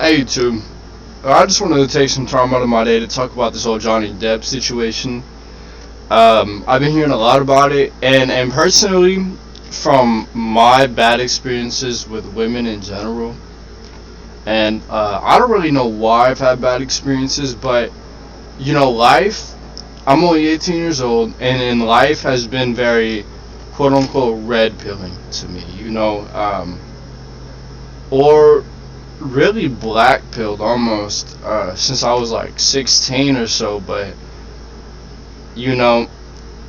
Hey YouTube, I just wanted to take some time out of my day to talk about this whole Johnny Depp situation. I've been hearing a lot about it, and personally, from my bad experiences with women in general, and I don't really know why I've had bad experiences, but life, I'm only 18 years old, and life has been very quote-unquote red pilling to me, or really black pilled almost, since I was like 16 or so. But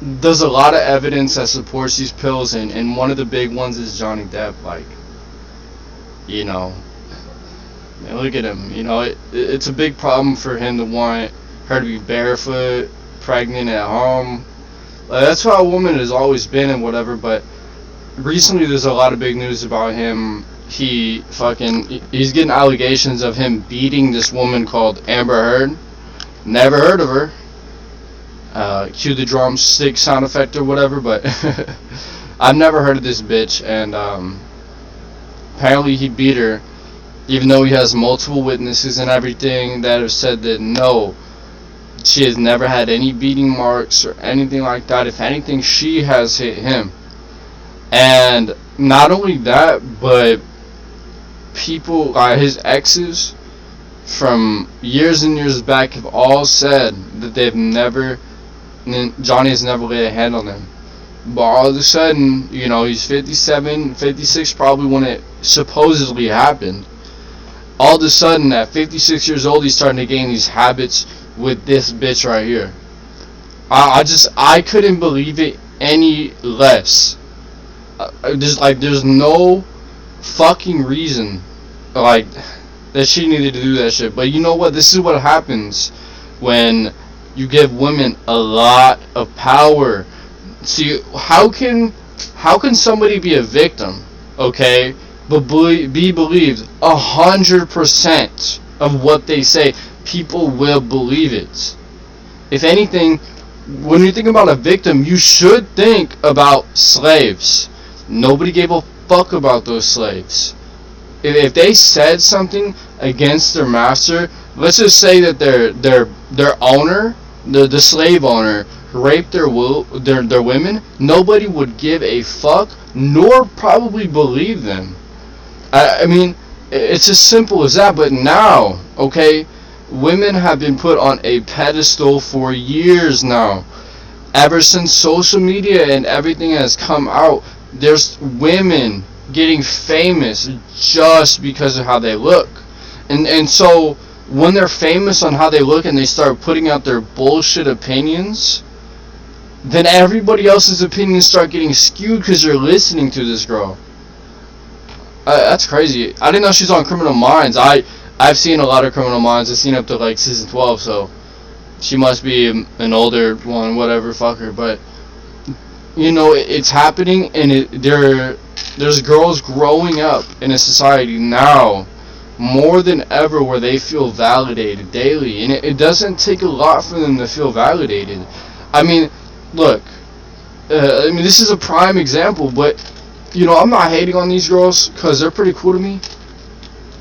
there's a lot of evidence that supports these pills, and one of the big ones is Johnny Depp. Man, look at him. It's a big problem for him to want her to be barefoot, pregnant at home. That's how a woman has always been and whatever. But recently there's a lot of big news about him. He's getting allegations of him beating this woman called Amber Heard. Never heard of her. Cue the drumstick sound effect or whatever, but I've never heard of this bitch. And apparently he beat her, even though he has multiple witnesses and everything that have said that no, she has never had any beating marks or anything like that. If anything, she has hit him. And not only that, but people, his exes from years and years back, have all said that Johnny has never laid a hand on them. But all of a sudden, he's 57, 56 probably when it supposedly happened. All of a sudden, at 56 years old, he's starting to gain these habits with this bitch right here. I couldn't believe it any less. There's no fucking reason that she needed to do that shit. But you know what? This is what happens when you give women a lot of power. See, how can somebody be a victim, okay, but be believed 100% of what they say? People will believe it. If anything, when you think about a victim, you should think about slaves. Nobody gave a fuck about those slaves. If they said something against their master, let's just say that their owner, the slave owner, raped their women, nobody would give a fuck, nor probably believe them. I mean, it's as simple as that. But now, okay, women have been put on a pedestal for years now. Ever since social media and everything has come out, there's women getting famous just because of how they look. And so when they're famous on how they look and they start putting out their bullshit opinions, then everybody else's opinions start getting skewed because you're listening to this girl. That's crazy. I didn't know she's on Criminal Minds. I've seen a lot of Criminal Minds. I've seen up to season 12, so she must be an older one, whatever, fuck her. But it's happening, and there's girls growing up in a society now more than ever where they feel validated daily, and it doesn't take a lot for them to feel validated. I mean, look, this is a prime example, but I'm not hating on these girls because they're pretty cool to me.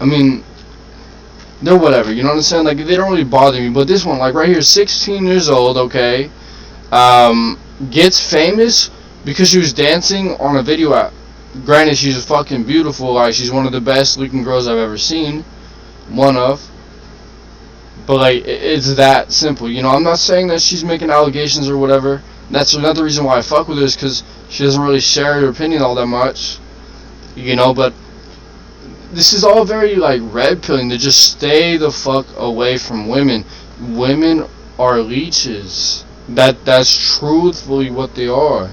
I mean, they're whatever, you know what I'm saying? They don't really bother me. But this one, right here, 16 years old, okay, gets famous because she was dancing on a video app. Granted, she's fucking beautiful. She's one of the best looking girls I've ever seen. One of. But, it's that simple. I'm not saying that she's making allegations or whatever. That's another reason why I fuck with her, is because she doesn't really share her opinion all that much. But this is all very, red pilling to just stay the fuck away from women. Women are leeches. That's truthfully what they are.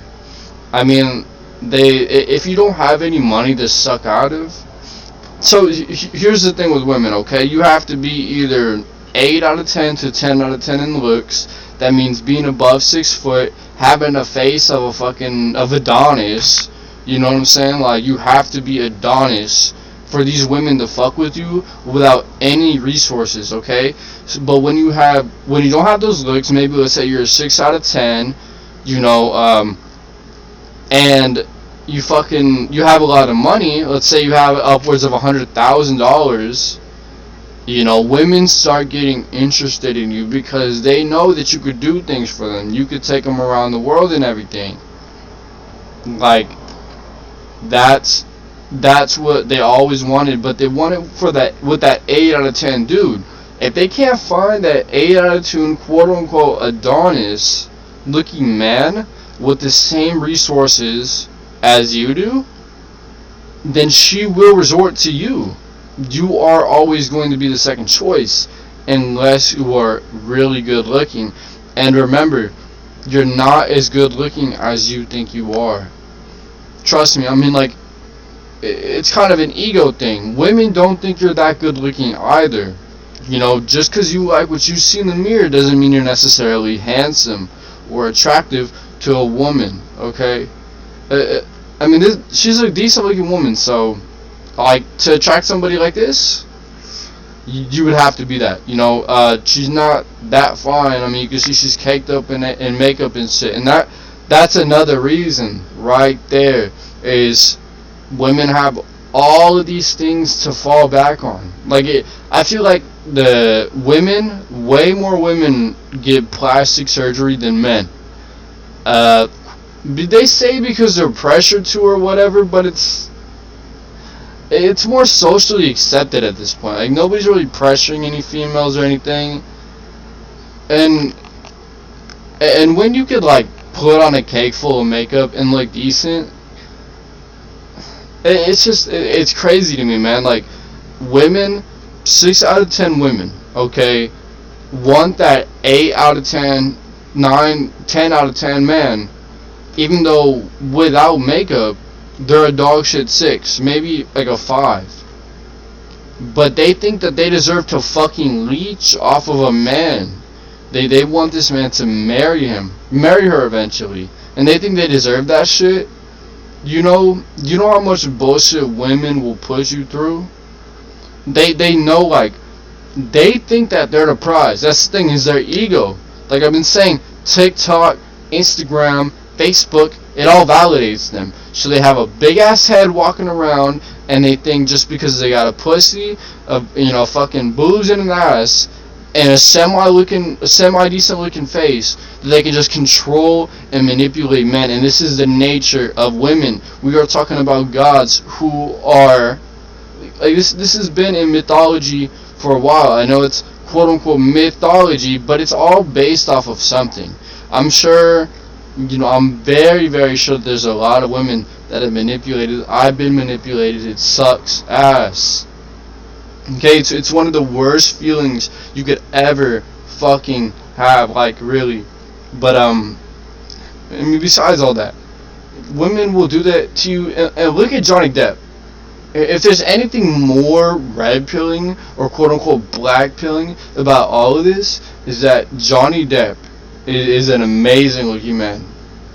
I mean, if you don't have any money to suck out of. So here's the thing with women, okay? You have to be either 8 out of 10 to 10 out of 10 in looks. That means being above 6 foot, having a face of Adonis. You know what I'm saying? You have to be Adonis for these women to fuck with you without any resources, okay? But when you don't have those looks, maybe let's say you're a 6 out of 10, and you have a lot of money. Let's say you have upwards of $100,000. You know, women start getting interested in you because they know that you could do things for them. You could take them around the world and everything. Like, that's what they always wanted, but they wanted for that with that 8 out of 10 dude. If they can't find that 8 out of 10 quote unquote Adonis looking man with the same resources as you do, then she will resort to you. You are always going to be the second choice unless you are really good looking. And remember, you're not as good looking as you think you are. Trust me, I mean, like, it's kind of an ego thing. Women don't think you're that good looking either. You know, just because you like what you see in the mirror doesn't mean you're necessarily handsome or attractive to a woman, okay? I mean, she's a decent looking woman, so, like, to attract somebody like this, you would have to be that, you know. She's not that fine. I mean, you can see she's caked up in makeup and shit, and that's another reason right there is women have all of these things to fall back on. Like, I feel like the women, way more women get plastic surgery than men. They say because they're pressured to or whatever, but it's more socially accepted at this point. Like, nobody's really pressuring any females or anything. And when you could, like, put on a cake full of makeup and look decent, it's crazy to me, man. Like, women, 6 out of 10 women, okay, want that 8 out of 10, 9, 10 out of 10 man, even though without makeup, they're a dog shit 6, maybe like a 5. But they think that they deserve to fucking leech off of a man. They want this man to marry her eventually, and they think they deserve that shit. You know how much bullshit women will push you through? They know, like, they think that they're the prize. That's the thing, is their ego. Like I've been saying, TikTok, Instagram, Facebook, it all validates them. So they have a big ass head walking around, and they think just because they got a pussy, fucking boobs and an ass, and a semi-decent looking face, that they can just control and manipulate men. And this is the nature of women. We are talking about gods who are, like, this has been in mythology for a while. I know it's quote unquote mythology, but it's all based off of something. I'm sure, I'm very, very sure that there's a lot of women that have manipulated. I've been manipulated. It sucks ass. Okay, it's one of the worst feelings you could ever fucking have, like, really. But I mean, besides all that, women will do that to you. And look at Johnny Depp. If there's anything more red pilling or quote unquote black pilling about all of this, is that Johnny Depp is an amazing looking man.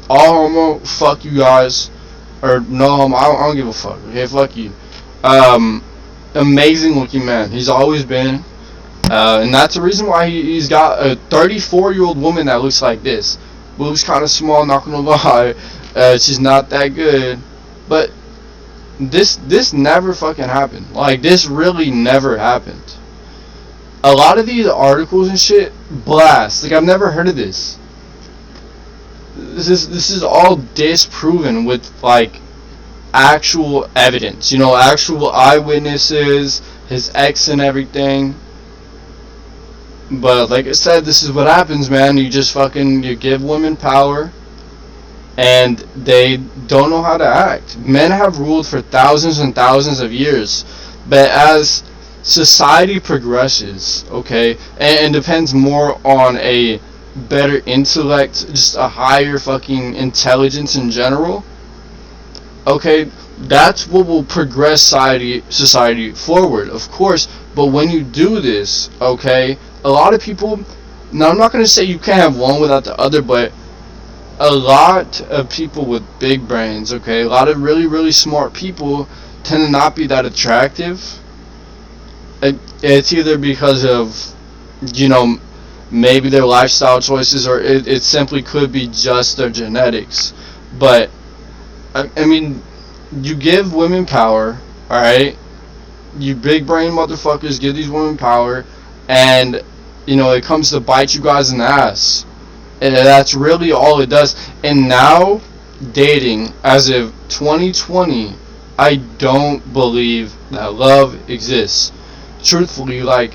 All homo, fuck you guys, or no homo, I don't give a fuck. Okay, fuck you. Amazing looking man. He's always been, and that's the reason why he's got a 34-year-old woman that looks like this. Boobs kind of small, not gonna lie. She's not that good, but this never fucking happened. Like, this really never happened. A lot of these articles and shit blast. Like, I've never heard of this. This is all disproven with, like, actual evidence, actual eyewitnesses, his ex and everything. But like I said, this is what happens, man. You give women power, and they don't know how to act. Men have ruled for thousands and thousands of years, but as society progresses, okay, and depends more on a better intellect, just a higher fucking intelligence in general, okay, that's what will progress society forward, of course. But when you do this, okay, a lot of people, now I'm not going to say you can't have one without the other, but a lot of people with big brains, okay, a lot of really, really smart people tend to not be that attractive. It's either because of, maybe their lifestyle choices, or it simply could be just their genetics. But I mean, you give women power, alright? you big brain motherfuckers give these women power, and it comes to bite you guys in the ass. And that's really all it does. And now, dating as of 2020, I don't believe that love exists. Truthfully, like,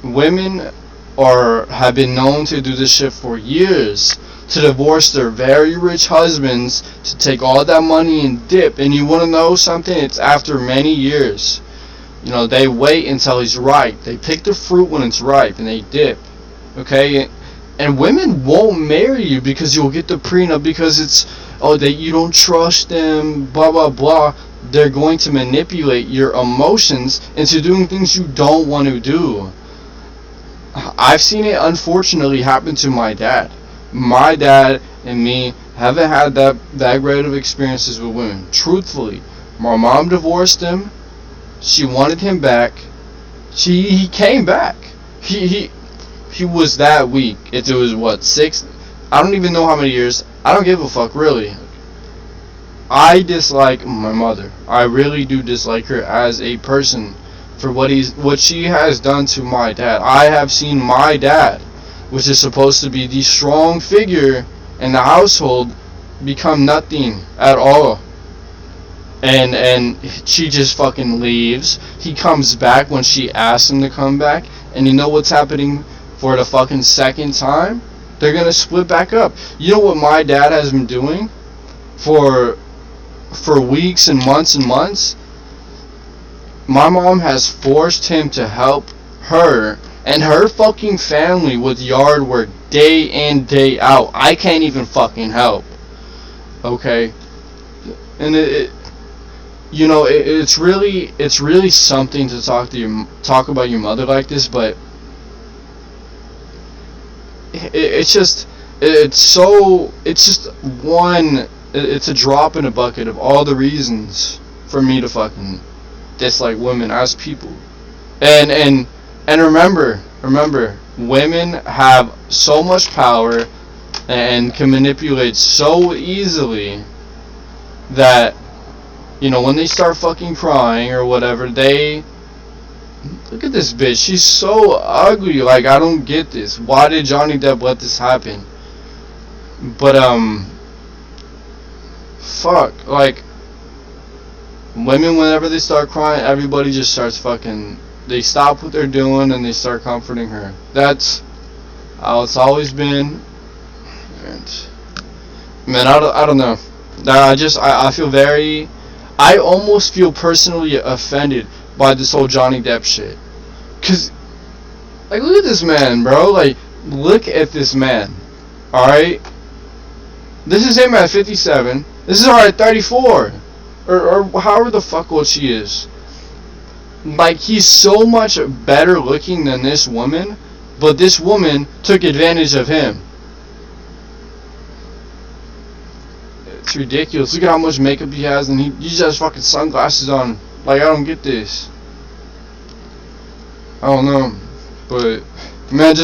women have been known to do this shit for years, to divorce their very rich husbands, to take all that money and dip. And you want to know something? It's after many years. They wait until he's ripe. They pick the fruit when it's ripe and they dip. Okay? And women won't marry you because you'll get the prenup, because it's, that you don't trust them, blah, blah, blah. They're going to manipulate your emotions into doing things you don't want to do. I've seen it, unfortunately, happen to my dad. My dad and me haven't had that great of experiences with women. Truthfully, my mom divorced him. She wanted him back. He came back. He was that weak. It was 6? I don't even know how many years. I don't give a fuck, really. I dislike my mother. I really do dislike her as a person for what she has done to my dad. I have seen my dad, which is supposed to be the strong figure in the household, become nothing at all. And she just fucking leaves. He comes back when she asks him to come back. And you know what's happening for the fucking second time? They're gonna split back up. You know what my dad has been doing for weeks and months? My mom has forced him to help her and her fucking family with yard work day in, day out. I can't even fucking help. Okay? And it's really something to talk about your mother like this, but it's just a drop in a bucket of all the reasons for me to fucking dislike women as people. And remember, women have so much power and can manipulate so easily that, when they start fucking crying or whatever, look at this bitch, she's so ugly, like, I don't get this. Why did Johnny Depp let this happen? But, fuck, like, women, whenever they start crying, everybody just starts fucking, they stop what they're doing and they start comforting her. That's how it's always been. And, man, I don't know. I feel I almost feel personally offended by this whole Johnny Depp shit. Cause, like, look at this man, bro. Like, look at this man. Alright? This is him at 57. This is her at 34. Or however the fuck old she is. Like, he's so much better looking than this woman, but this woman took advantage of him. It's ridiculous. Look at how much makeup he has, and he just has fucking sunglasses on. Like, I don't get this. I don't know. But, man,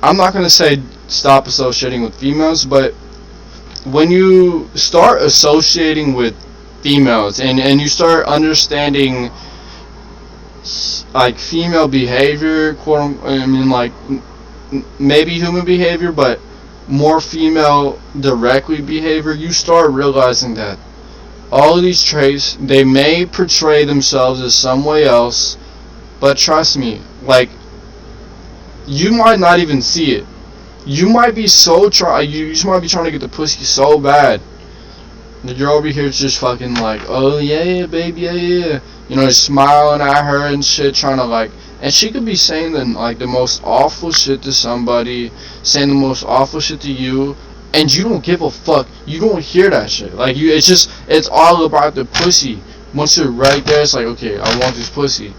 I'm not gonna say stop associating with females, but when you start associating with females and you start understanding, like, female behavior, like, maybe human behavior, but more female directly behavior, you start realizing that all of these traits, they may portray themselves as some way else, but trust me, like, you might not even see it. You might be you just might be trying to get the pussy so bad that you're over here just fucking like, oh yeah, baby, yeah. Just smiling at her and shit, trying to, like, and she could be saying the most awful shit to somebody, saying the most awful shit to you, and you don't give a fuck. You don't hear that shit. Like, it's all about the pussy. Once you're right there, it's like, okay, I want this pussy.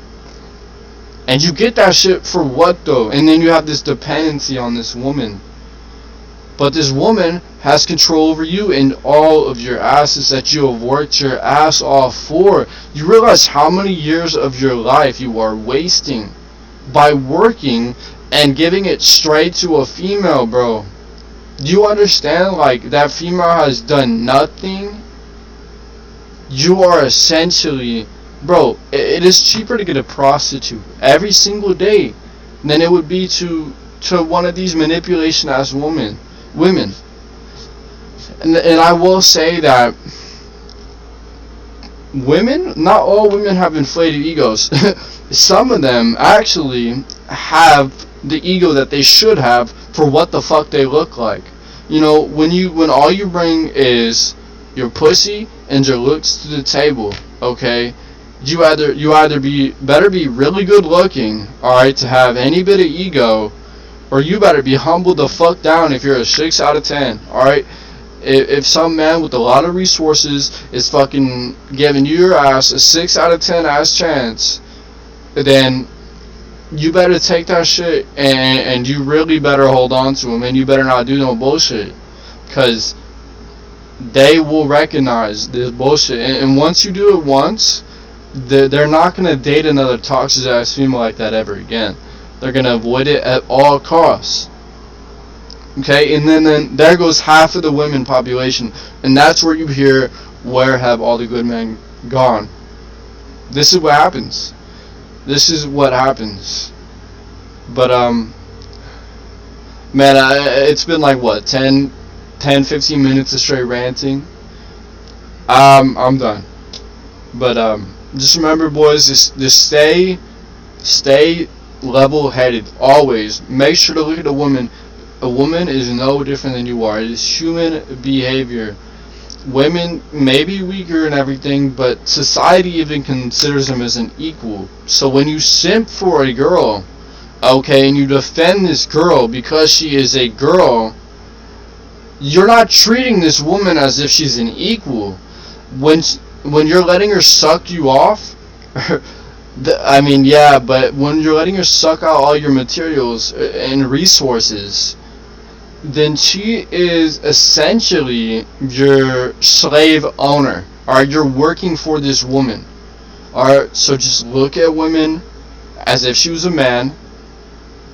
And you get that shit for what, though? And then you have this dependency on this woman. But this woman has control over you and all of your assets that you have worked your ass off for. You realize how many years of your life you are wasting by working and giving it straight to a female, bro. Do you understand? Like, that female has done nothing. You are essentially Bro, it is cheaper to get a prostitute every single day than it would be to one of these manipulation ass women. And I will say that women, not all women have inflated egos. Some of them actually have the ego that they should have for what the fuck they look like. You know, when all you bring is your pussy and your looks to the table, okay? You better be really good looking, alright, to have any bit of ego, or you better be humbled the fuck down if you're a 6 out of 10, alright? If some man with a lot of resources is fucking giving you your ass a 6 out of 10 ass chance, then you better take that shit and you really better hold on to him, and you better not do no bullshit, because they will recognize this bullshit, and once you do it once, they're not going to date another toxic ass female like that ever again. They're going to avoid it at all costs. Okay, and then there goes half of the women population, and that's where you hear, where have all the good men gone? This is what happens. But man, it's been like what, 10, 15 minutes of straight ranting. I'm done. But just remember, boys, just stay level-headed always. Make sure to look at a woman. A woman is no different than you are. It is human behavior. Women may be weaker and everything, but society even considers them as an equal. So when you simp for a girl, okay, and you defend this girl because she is a girl, you're not treating this woman as if she's an equal. When you're letting her suck you off, I mean, yeah, but when you're letting her suck out all your materials and resources, then she is essentially your slave owner. Alright, you're working for this woman. Alright, so just look at women as if she was a man,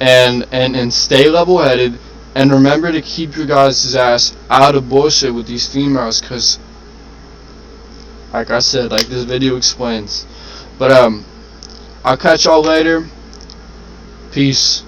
and stay level-headed, and remember to keep your guys' ass out of bullshit with these females, because, like I said, like this video explains. But I'll catch y'all later. Peace.